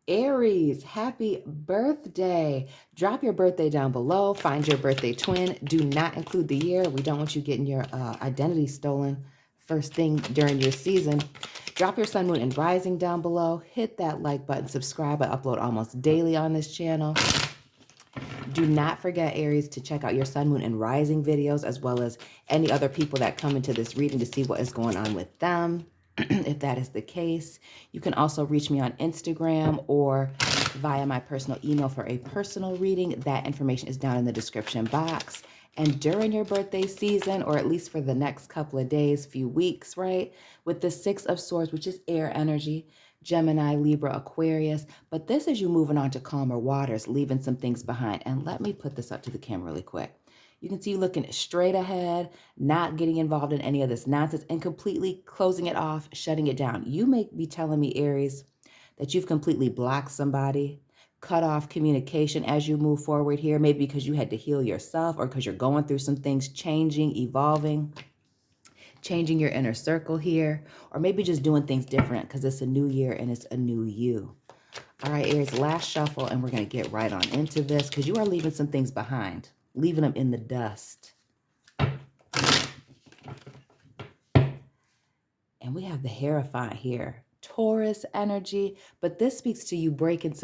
Aries, happy birthday. Drop your birthday down below. Find your birthday twin. Do not include the year. We don't want you getting your identity stolen first thing during your season. Drop your sun, moon, and rising down below. Hit that like button. Subscribe. I upload almost daily on this channel. Do not forget, Aries, to check out your sun, moon, and rising videos, as well as any other people that come into this reading to see what is going on with them. If that is the case, you can also reach me on Instagram or via my personal email for a personal reading. That information is down in the description box. And during your birthday season, or at least for the next couple of days, few weeks, right, with the Six of Swords, which is air energy, Gemini, Libra, Aquarius, but this is you moving on to calmer waters, leaving some things behind. And let me put this up to the camera really quick. You can see you looking straight ahead, not getting involved in any of this nonsense, and completely closing it off, shutting it down. You may be telling me, Aries, that you've completely blocked somebody, cut off communication as you move forward here, maybe because you had to heal yourself or because you're going through some things, changing, evolving, changing your inner circle here, or maybe just doing things different because it's a new year and it's a new you. All right, Aries, last shuffle, and we're going to get right on into this because you are leaving some things behind, leaving them in the dust. And we have the Hierophant here. Taurus energy, but this speaks to you breaking,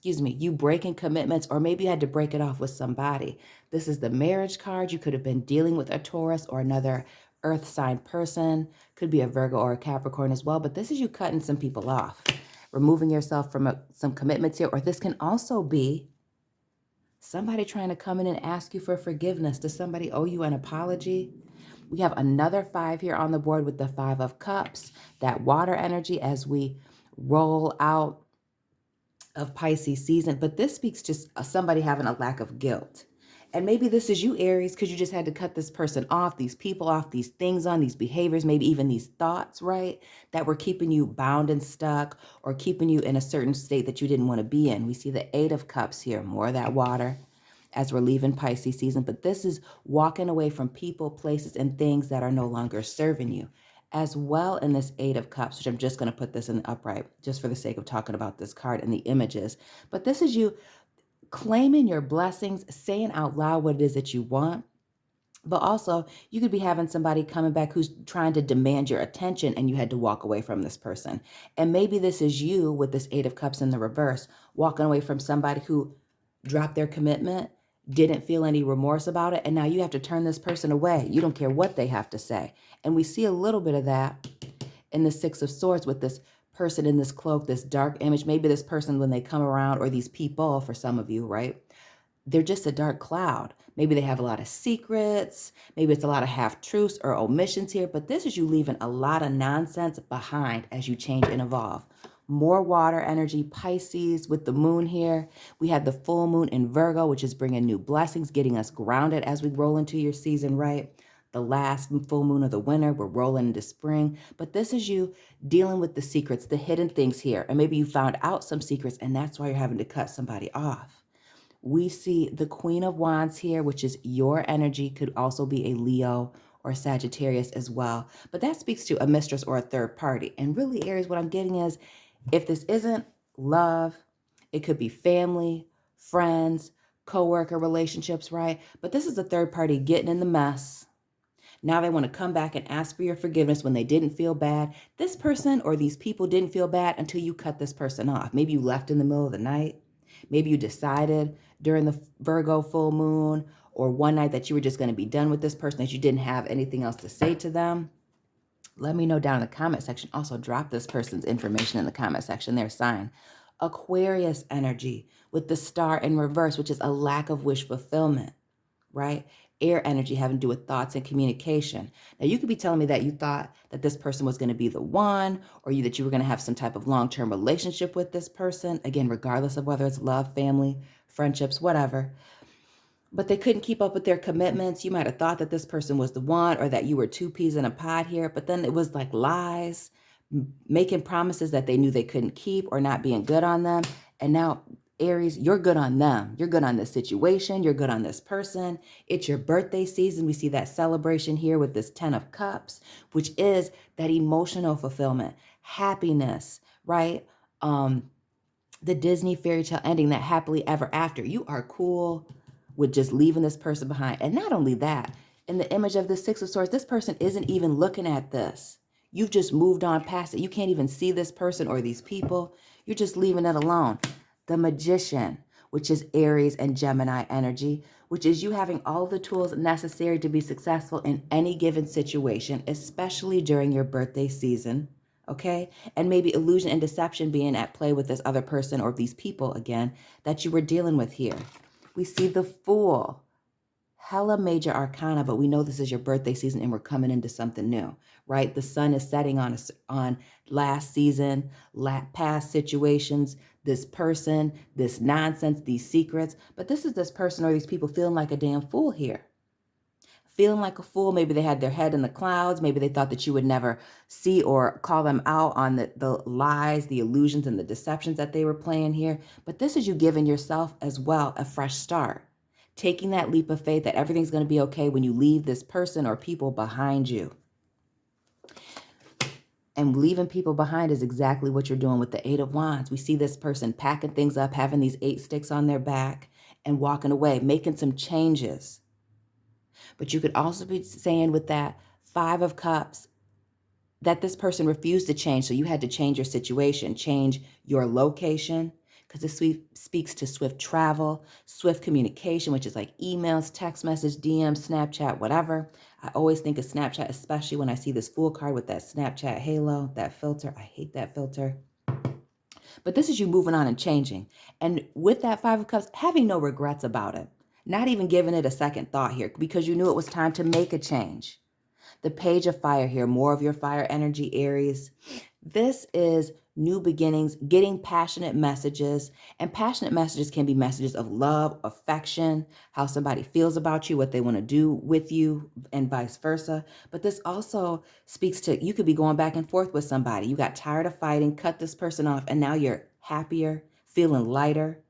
you breaking commitments, or maybe you had to break it off with somebody. This is the marriage card. You could have been dealing with a Taurus or another earth sign person. Could be a Virgo or a Capricorn as well, but this is you cutting some people off, removing yourself from some commitments here, or this can also be somebody trying to come in and ask you for forgiveness. Does somebody owe you an apology? We have another 5 here on the board with the 5 of Cups, that water energy as we roll out of Pisces season. But this speaks to somebody having a lack of guilt. And maybe this is you, Aries, because you just had to cut this person off, these people off, these things on, these behaviors, maybe even these thoughts, right, that were keeping you bound and stuck or keeping you in a certain state that you didn't want to be in. We see the 8 of Cups here, more of that water as we're leaving Pisces season. But this is walking away from people, places, and things that are no longer serving you. As well in this 8 of Cups, which I'm just going to put this in the upright just for the sake of talking about this card and the images. But this is you claiming your blessings, saying out loud what it is that you want. But also, you could be having somebody coming back who's trying to demand your attention and you had to walk away from this person. And maybe this is you with this 8 of Cups in the reverse, walking away from somebody who dropped their commitment, didn't feel any remorse about it, and now you have to turn this person away. You don't care what they have to say. And we see a little bit of that in the 6 of Swords with this person in this cloak, this dark image. Maybe this person, when they come around, or these people for some of you, right? They're just a dark cloud. Maybe they have a lot of secrets. Maybe it's a lot of half-truths or omissions here, but this is you leaving a lot of nonsense behind as you change and evolve. More water energy, Pisces with the moon here. We had the full moon in Virgo, which is bringing new blessings, getting us grounded as we roll into your season, right? The last full moon of the winter, we're rolling into spring. But this is you dealing with the secrets, the hidden things here. And maybe you found out some secrets, and that's why you're having to cut somebody off. We see the Queen of Wands here, which is your energy, could also be a Leo or Sagittarius as well. But that speaks to a mistress or a third party. And really, Aries, what I'm getting is, if this isn't love, it could be family, friends, co-worker relationships, right? But this is a third party getting in the mess. Now they want to come back and ask for your forgiveness when they didn't feel bad. This person or these people didn't feel bad until you cut this person off. Maybe you left in the middle of the night. Maybe you decided during the Virgo full moon or one night that you were just going to be done with this person, that you didn't have anything else to say to them. Let me know down in the comment section. Also, drop this person's information in the comment section, their sign. Aquarius energy with the star in reverse, which is a lack of wish fulfillment, right? Air energy having to do with thoughts and communication. Now, you could be telling me that you thought that this person was going to be the one, or that you were going to have some type of long-term relationship with this person. Again, regardless of whether it's love, family, friendships, whatever. But they couldn't keep up with their commitments. You might have thought that this person was the one, or that you were 2 peas in a pod here, but then it was like lies, making promises that they knew they couldn't keep, or not being good on them. And now, Aries, you're good on them. You're good on this situation. You're good on this person. It's your birthday season. We see that celebration here with this 10 of Cups, which is that emotional fulfillment, happiness, right? the Disney fairy tale ending, that happily ever after. You are cool with just leaving this person behind. And not only that, in the image of the Six of Swords, this person isn't even looking at this. You've just moved on past it. You can't even see this person or these people. You're just leaving it alone. The Magician, which is Aries and Gemini energy, which is you having all the tools necessary to be successful in any given situation, especially during your birthday season. Okay? And maybe illusion and deception being at play with this other person or these people again that you were dealing with here. We see the Fool. Hella major arcana, but we know this is your birthday season and we're coming into something new, right? The sun is setting on last season, past situations, this person, this nonsense, these secrets. But this is this person or these people feeling like a damn fool here. Feeling like a fool. Maybe they had their head in the clouds. Maybe they thought that you would never see or call them out on the lies, the illusions, and the deceptions that they were playing here. But this is you giving yourself as well a fresh start. Taking that leap of faith that everything's going to be okay when you leave this person or people behind you. And leaving people behind is exactly what you're doing with the Eight of Wands. We see this person packing things up, having these 8 sticks on their back and walking away, making some changes. But you could also be saying with that 5 of Cups that this person refused to change. So you had to change your situation, change your location, because this speaks to swift travel, swift communication, which is like emails, text message, DMs, Snapchat, whatever. I always think of Snapchat, especially when I see this Fool card with that Snapchat halo, that filter. I hate that filter. But this is you moving on and changing. And with that 5 of Cups, having no regrets about it. Not even giving it a second thought here because you knew it was time to make a change. The Page of Fire here, more of your fire energy, Aries. This is new beginnings, getting passionate messages. And passionate messages can be messages of love, affection, how somebody feels about you, what they want to do with you, and vice versa. But this also speaks to, you could be going back and forth with somebody. You got tired of fighting, cut this person off, and now you're happier, feeling lighter,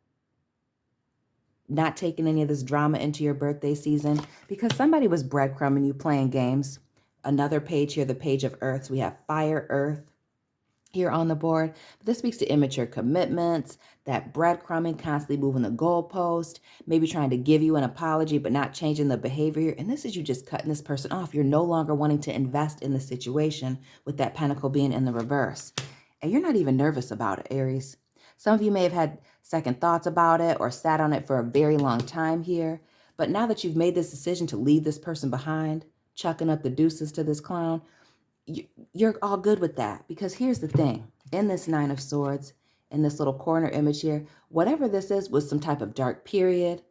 not taking any of this drama into your birthday season because somebody was breadcrumbing you playing games. Another page here, the Page of Earth. So we have Fire, Earth here on the board. But this speaks to immature commitments, that breadcrumbing, constantly moving the goalpost, maybe trying to give you an apology, but not changing the behavior. And this is you just cutting this person off. You're no longer wanting to invest in the situation with that Pentacle being in the reverse. And you're not even nervous about it, Aries. Some of you may have had second thoughts about it or sat on it for a very long time here. But now that you've made this decision to leave this person behind, chucking up the deuces to this clown, you're all good with that. Because here's the thing. In this 9 of Swords, in this little corner image here, whatever this is was some type of dark period,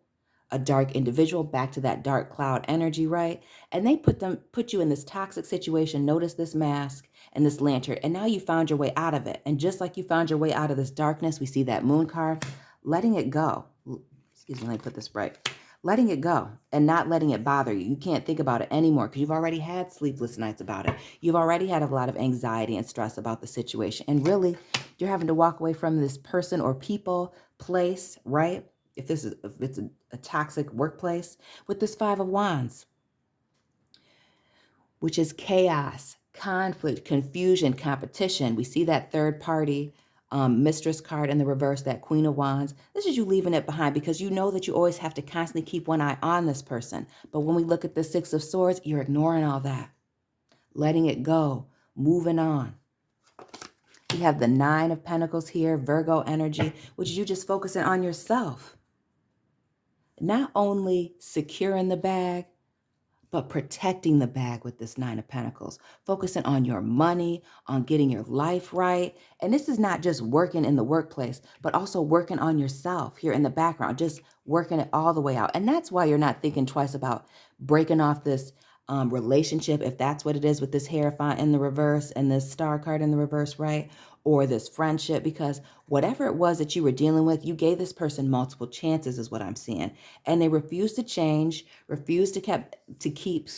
a dark individual, back to that dark cloud energy, right? And they put you in this toxic situation. Notice this mask and this lantern. And now you found your way out of it. And just like you found your way out of this darkness, we see that Moon card, letting it go. Excuse me, let me put this right. Letting it go and not letting it bother you. You can't think about it anymore because you've already had sleepless nights about it. You've already had a lot of anxiety and stress about the situation. And really, you're having to walk away from this person or people, place, right? If it's a toxic workplace, with this 5 of Wands, which is chaos, conflict, confusion, competition. We see that third party mistress card in the reverse, that Queen of Wands. This is you leaving it behind because you know that you always have to constantly keep one eye on this person. But when we look at the 6 of Swords, you're ignoring all that, letting it go, moving on. We have the 9 of Pentacles here, Virgo energy, which is you just focusing on yourself. Not only securing the bag, but protecting the bag with this 9 of Pentacles, focusing on your money, on getting your life right. And this is not just working in the workplace, but also working on yourself here in the background, just working it all the way out. And that's why you're not thinking twice about breaking off this relationship, if that's what it is with this Hierophant in the reverse and this Star card in the reverse, right? Or this friendship, because whatever it was that you were dealing with, you gave this person multiple chances is what I'm seeing. And they refused to change, refused to keep,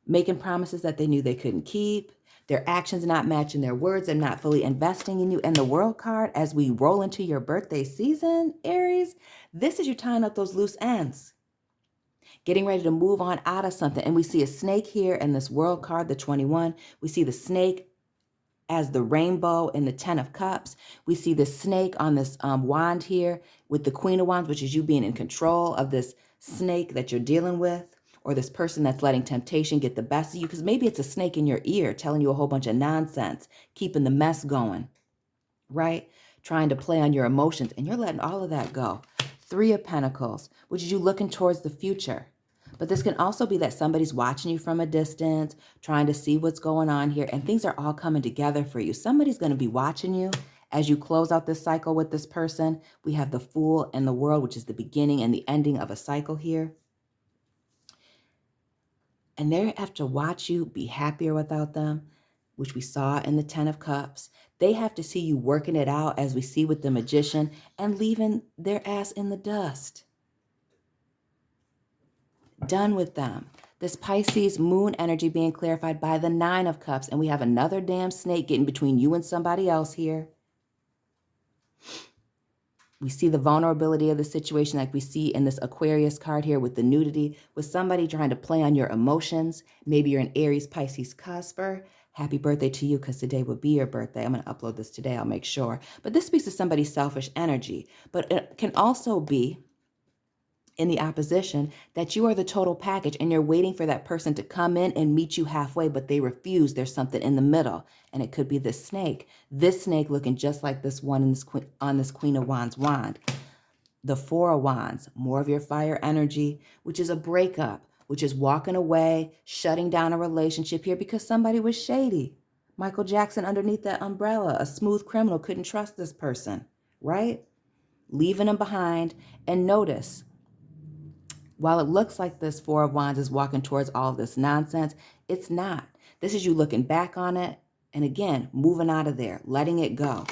making promises that they knew they couldn't keep, their actions not matching their words and not fully investing in you. And the World card, as we roll into your birthday season, Aries, this is you tying up those loose ends, getting ready to move on out of something. And we see a snake here in this World card, the 21. We see the snake as the rainbow in the 10 of Cups. We see the snake on this wand here with the Queen of Wands, which is you being in control of this snake that you're dealing with, or this person that's letting temptation get the best of you, because maybe it's a snake in your ear telling you a whole bunch of nonsense, keeping the mess going, right? Trying to play on your emotions, and you're letting all of that go. 3 of Pentacles, which is you looking towards the future. But this can also be that somebody's watching you from a distance, trying to see what's going on here, and things are all coming together for you. Somebody's going to be watching you as you close out this cycle with this person. We have the Fool and the World, which is the beginning and the ending of a cycle here. And they have to watch you be happier without them, which we saw in the 10 of Cups. They have to see you working it out, as we see with the Magician, and leaving their ass in the dust. Done with them. This Pisces moon energy being clarified by the 9 of Cups. And we have another damn snake getting between you and somebody else here. We see the vulnerability of the situation like we see in this Aquarius card here with the nudity, with somebody trying to play on your emotions. Maybe you're an Aries, Pisces cusper. Happy birthday to you, because today would be your birthday. I'm going to upload this today. I'll make sure. But this speaks to somebody's selfish energy. But it can also be in the opposition that you are the total package and you're waiting for that person to come in and meet you halfway, but they refuse. There's something in the middle, and it could be this snake looking just like this one in this on this Queen of Wands wand. The 4 of Wands, more of your fire energy, which is a breakup, which is walking away, shutting down a relationship here because somebody was shady. Michael Jackson underneath that umbrella, a smooth criminal, couldn't trust this person, right? Leaving them behind. And notice, while it looks like this 4 of Wands is walking towards all of this nonsense, it's not. This is you looking back on it and, again, moving out of there, letting it go.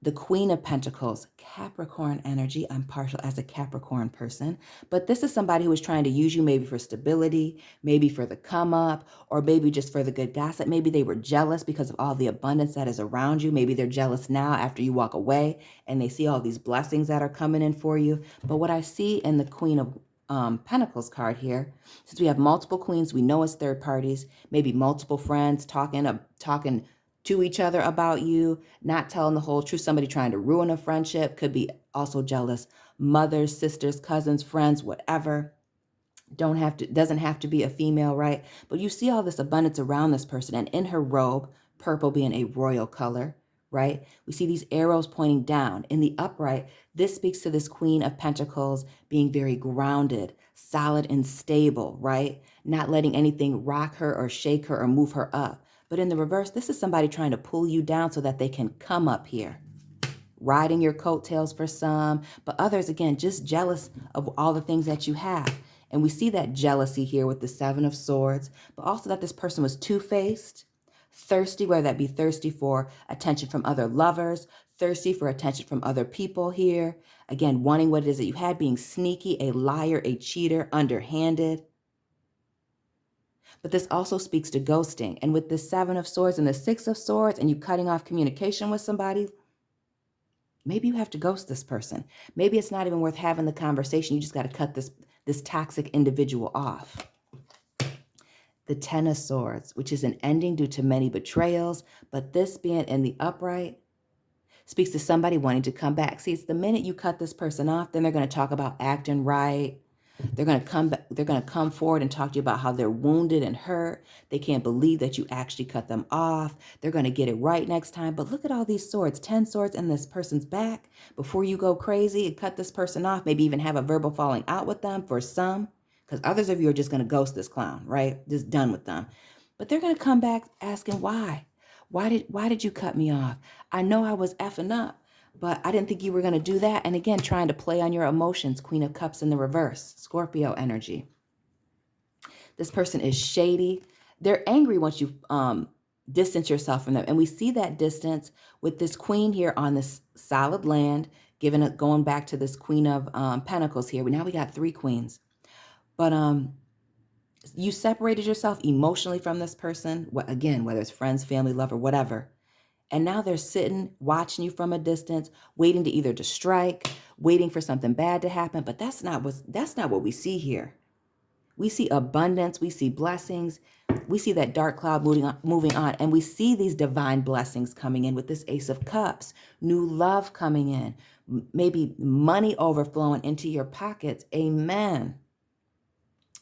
The Queen of Pentacles, Capricorn energy. I'm partial as a Capricorn person, but this is somebody who is trying to use you maybe for stability, maybe for the come up, or maybe just for the good gossip. Maybe they were jealous because of all the abundance that is around you. Maybe they're jealous now after you walk away and they see all these blessings that are coming in for you. But what I see in the Queen of Pentacles card here, since we have multiple queens, we know it's third parties, maybe multiple friends talking to each other about you, not telling the whole truth, somebody trying to ruin a friendship, could be also jealous, mothers, sisters, cousins, friends, whatever. Doesn't have to be a female, right? But you see all this abundance around this person, and in her robe, purple being a royal color, right? We see these arrows pointing down. In the upright, this speaks to this Queen of Pentacles being very grounded, solid and stable, right? Not letting anything rock her or shake her or move her up. But in the reverse, this is somebody trying to pull you down so that they can come up here. Riding your coattails for some, but others, again, just jealous of all the things that you have. And we see that jealousy here with the 7 of Swords, but also that this person was two-faced, thirsty, whether that be thirsty for attention from other lovers, thirsty for attention from other people here. Again, wanting what it is that you had, being sneaky, a liar, a cheater, underhanded. But this also speaks to ghosting. And with the 7 of Swords and the 6 of Swords, and you cutting off communication with somebody, maybe you have to ghost this person. Maybe it's not even worth having the conversation. You just got to cut this toxic individual off. The 10 of Swords, which is an ending due to many betrayals, but this being in the upright speaks to somebody wanting to come back. See, it's the minute you cut this person off, then they're going to talk about acting right. They're going to come back, they're going to come forward and talk to you about how they're wounded and hurt. They can't believe that you actually cut them off. They're going to get it right next time. But look at all these swords, 10 swords in this person's back. Before you go crazy and cut this person off, maybe even have a verbal falling out with them for some, because others of you are just going to ghost this clown, right? Just done with them. But they're going to come back asking why. Why did you cut me off? I know I was effing up, but I didn't think you were going to do that. And again, trying to play on your emotions, Queen of Cups in the reverse, Scorpio energy. This person is shady. They're angry once you distance yourself from them. And we see that distance with this queen here on this solid land, going back to this Queen of Pentacles here. Now we got 3 queens. But you separated yourself emotionally from this person, again, whether it's friends, family, lover, whatever. And now they're sitting, watching you from a distance, waiting to either to strike, waiting for something bad to happen. But that's not what we see here. We see abundance. We see blessings. We see that dark cloud moving on. And we see these divine blessings coming in with this Ace of Cups. New love coming in. Maybe money overflowing into your pockets. Amen.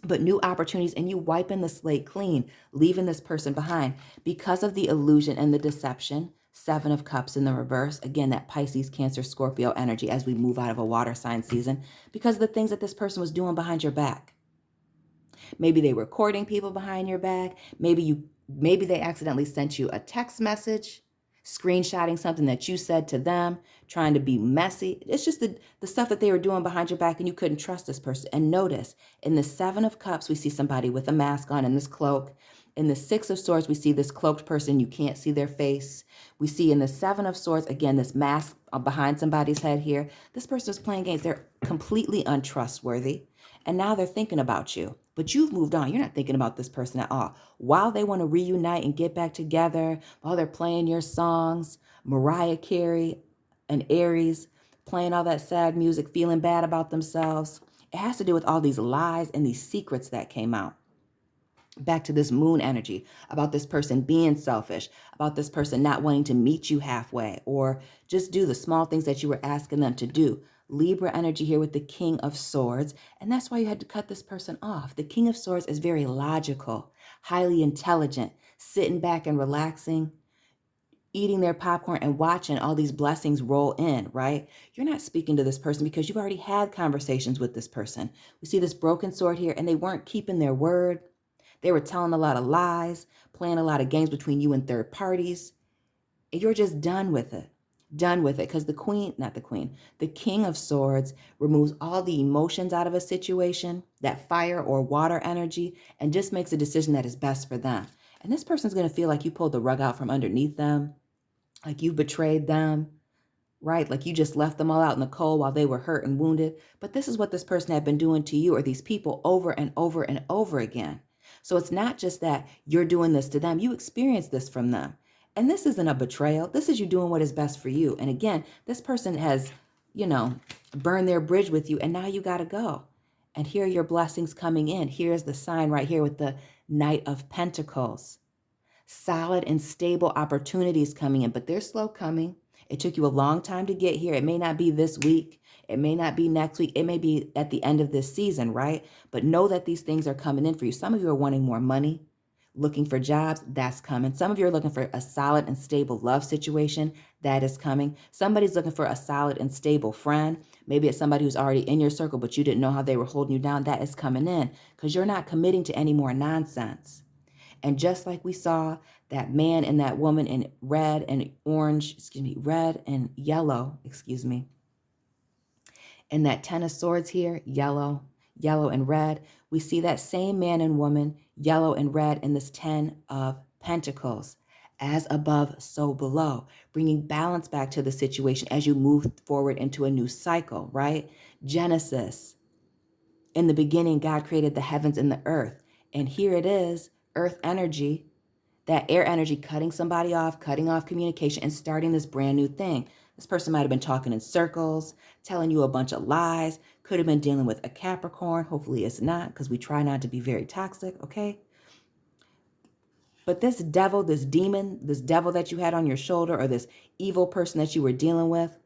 But new opportunities, and you wiping the slate clean, leaving this person behind because of the illusion and the deception. Seven of Cups in the reverse. Again, that Pisces, Cancer, Scorpio energy as we move out of a water sign season, because of the things that this person was doing behind your back. Maybe they were courting people behind your back. Maybe they accidentally sent you a text message, screenshotting something that you said to them, trying to be messy. It's just the stuff that they were doing behind your back, and you couldn't trust this person. And notice, in the Seven of Cups, we see somebody with a mask on and this cloak. In the Six of Swords, we see this cloaked person. You can't see their face. We see in the Seven of Swords, again, this mask behind somebody's head here. This person is playing games. They're completely untrustworthy. And now they're thinking about you. But you've moved on. You're not thinking about this person at all. While they want to reunite and get back together, while they're playing your songs, Mariah Carey and Aries, playing all that sad music, feeling bad about themselves, it has to do with all these lies and these secrets that came out. Back to this moon energy about this person being selfish, about this person not wanting to meet you halfway or just do the small things that you were asking them to do. Libra energy here with the King of Swords. And that's why you had to cut this person off. The King of Swords is very logical, highly intelligent, sitting back and relaxing, eating their popcorn and watching all these blessings roll in, right? You're not speaking to this person because you've already had conversations with this person. We see this broken sword here, and they weren't keeping their word. They were telling a lot of lies, playing a lot of games between you and third parties. And you're just done with it. Done with it. Because the King of Swords removes all the emotions out of a situation, that fire or water energy, and just makes a decision that is best for them. And this person's going to feel like you pulled the rug out from underneath them, like you betrayed them, right? Like you just left them all out in the cold while they were hurt and wounded. But this is what this person had been doing to you or these people over and over and over again. So it's not just that you're doing this to them. You experienced this from them. And this isn't a betrayal. This is you doing what is best for you. And again, this person has, burned their bridge with you, and now you got to go. And here are your blessings coming in. Here's the sign right here with the Knight of Pentacles. Solid and stable opportunities coming in, but they're slow coming. It took you a long time to get here. It may not be this week. It may not be next week. It may be at the end of this season, right? But know that these things are coming in for you. Some of you are wanting more money, looking for jobs. That's coming. Some of you are looking for a solid and stable love situation. That is coming. Somebody's looking for a solid and stable friend. Maybe it's somebody who's already in your circle, but you didn't know how they were holding you down. That is coming in because you're not committing to any more nonsense. And just like we saw that man and that woman in red and yellow, and that Ten of Swords here, yellow and red, we see that same man and woman, yellow and red, in this Ten of Pentacles. As above, so below, bringing balance back to the situation as you move forward into a new cycle, right? Genesis. In the beginning, God created the heavens and the earth. And here it is, earth energy, that air energy, cutting somebody off, cutting off communication and starting this brand new thing. This person might have been talking in circles, telling you a bunch of lies, could have been dealing with a Capricorn. Hopefully it's not, because we try not to be very toxic, okay? But this devil, this demon, this devil that you had on your shoulder, or this evil person that you were dealing with,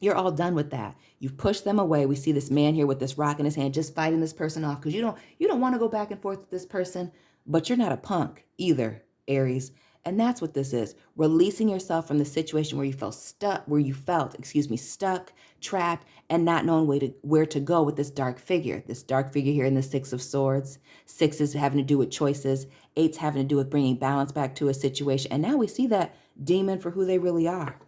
you're all done with that. You've pushed them away. We see this man here with this rock in his hand, just fighting this person off because you don't want to go back and forth with this person, but you're not a punk either, Aries. And that's what this is. Releasing yourself from the situation where you felt stuck, trapped, and not knowing where to go with this dark figure. This dark figure here in the Six of Swords. Six is having to do with choices. Eight's having to do with bringing balance back to a situation. And now we see that demon for who they really are,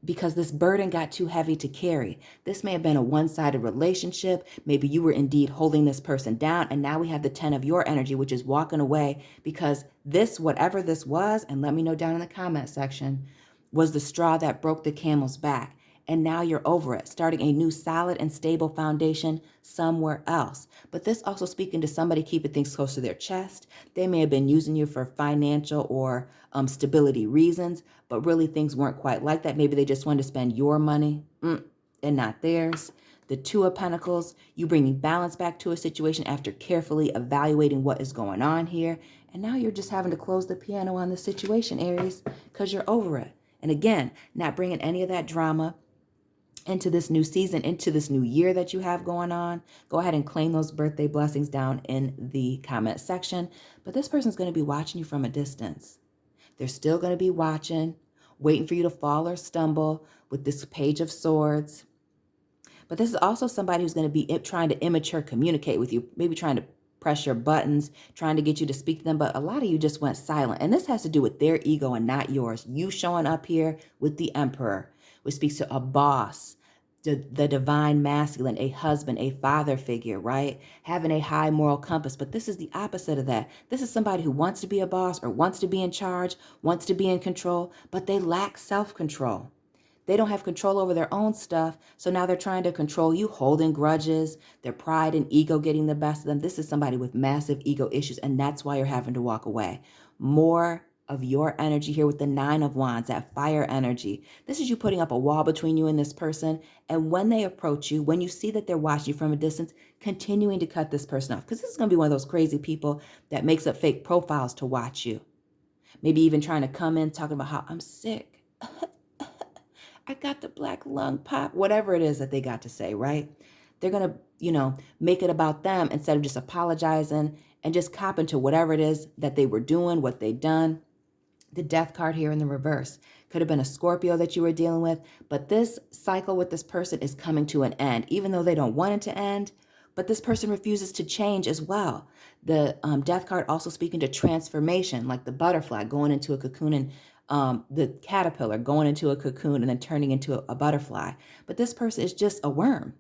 because this burden got too heavy to carry. This may have been a one-sided relationship. Maybe you were indeed holding this person down, and now we have the 10 of your energy, which is walking away because this, whatever this was, and let me know down in the comment section, was the straw that broke the camel's back. And now you're over it, starting a new solid and stable foundation somewhere else. But this also speaking to somebody keeping things close to their chest. They may have been using you for financial or stability reasons, but really things weren't quite like that. Maybe they just wanted to spend your money and not theirs. The Two of Pentacles, you bringing balance back to a situation after carefully evaluating what is going on here. And now you're just having to close the piano on the situation, Aries, because you're over it. And again, not bringing any of that drama into this new season, into this new year that you have going on. Go ahead and claim those birthday blessings down in the comment section. But this person's going to be watching you from a distance. They're still going to be watching, waiting for you to fall or stumble with this Page of Swords. But this is also somebody who's going to be trying to immature communicate with you, maybe trying to press your buttons, trying to get you to speak to them. But a lot of you just went silent. And this has to do with their ego and not yours. You showing up here with the Emperor, which speaks to a boss, the divine masculine, a husband, a father figure, right? Having a high moral compass. But this is the opposite of that. This is somebody who wants to be a boss or wants to be in charge, wants to be in control, but they lack self-control. They don't have control over their own stuff. So now they're trying to control you, holding grudges, their pride and ego getting the best of them. This is somebody with massive ego issues, and that's why you're having to walk away. More of your energy here with the Nine of Wands, that fire energy. This is you putting up a wall between you and this person. And when they approach you, when you see that they're watching you from a distance, continuing to cut this person off. Because this is going to be one of those crazy people that makes up fake profiles to watch you. Maybe even trying to come in talking about how I'm sick. I got the black lung pop, whatever it is that they got to say, right? They're going to, make it about them instead of just apologizing and just copping to whatever it is that they were doing, what they'd done. The Death card here in the reverse. Could have been a Scorpio that you were dealing with, but this cycle with this person is coming to an end, even though they don't want it to end, but this person refuses to change as well. The Death card also speaking to transformation, like the butterfly going into a cocoon and the caterpillar going into a cocoon and then turning into a butterfly. But this person is just a worm,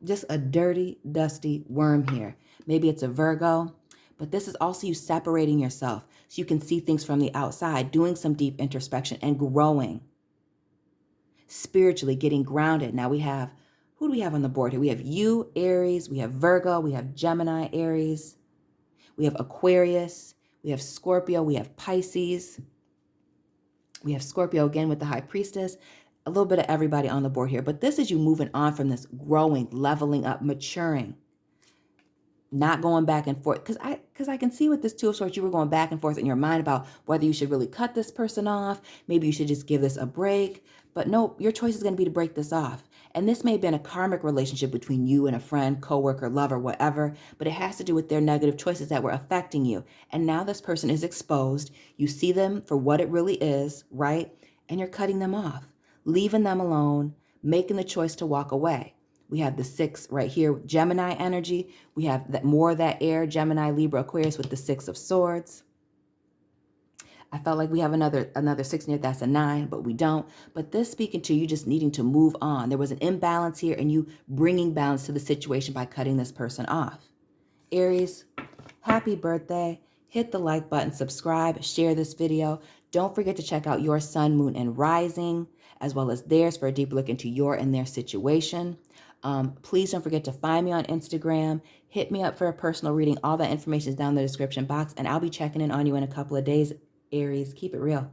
just a dirty, dusty worm here. Maybe it's a Virgo. But this is also you separating yourself so you can see things from the outside, doing some deep introspection and growing spiritually, getting grounded. Now who do we have on the board here? We have you, Aries. We have Virgo. We have Gemini, Aries. We have Aquarius. We have Scorpio. We have Pisces. We have Scorpio again with the High Priestess. A little bit of everybody on the board here. But this is you moving on from this, growing, leveling up, maturing. Not going back and forth, because I can see with this Two of Swords, you were going back and forth in your mind about whether you should really cut this person off. Maybe you should just give this a break. But no, your choice is going to be to break this off. And this may have been a karmic relationship between you and a friend, coworker, lover, whatever, but it has to do with their negative choices that were affecting you. And now this person is exposed. You see them for what it really is, right? And you're cutting them off, leaving them alone, making the choice to walk away. We have the 6 right here, Gemini energy. We have that more of that air, Gemini, Libra, Aquarius with the 6 of Swords. I felt like we have another 6 near, that's a 9, but we don't. But this speaking to you just needing to move on. There was an imbalance here and you bringing balance to the situation by cutting this person off. Aries, happy birthday. Hit the like button, subscribe, share this video. Don't forget to check out your sun, moon, and rising, as well as theirs for a deeper look into your and their situation. Please don't forget to find me on Instagram. Hit me up for a personal reading. All that information is down in the description box, and I'll be checking in on you in a couple of days. Aries, keep it real.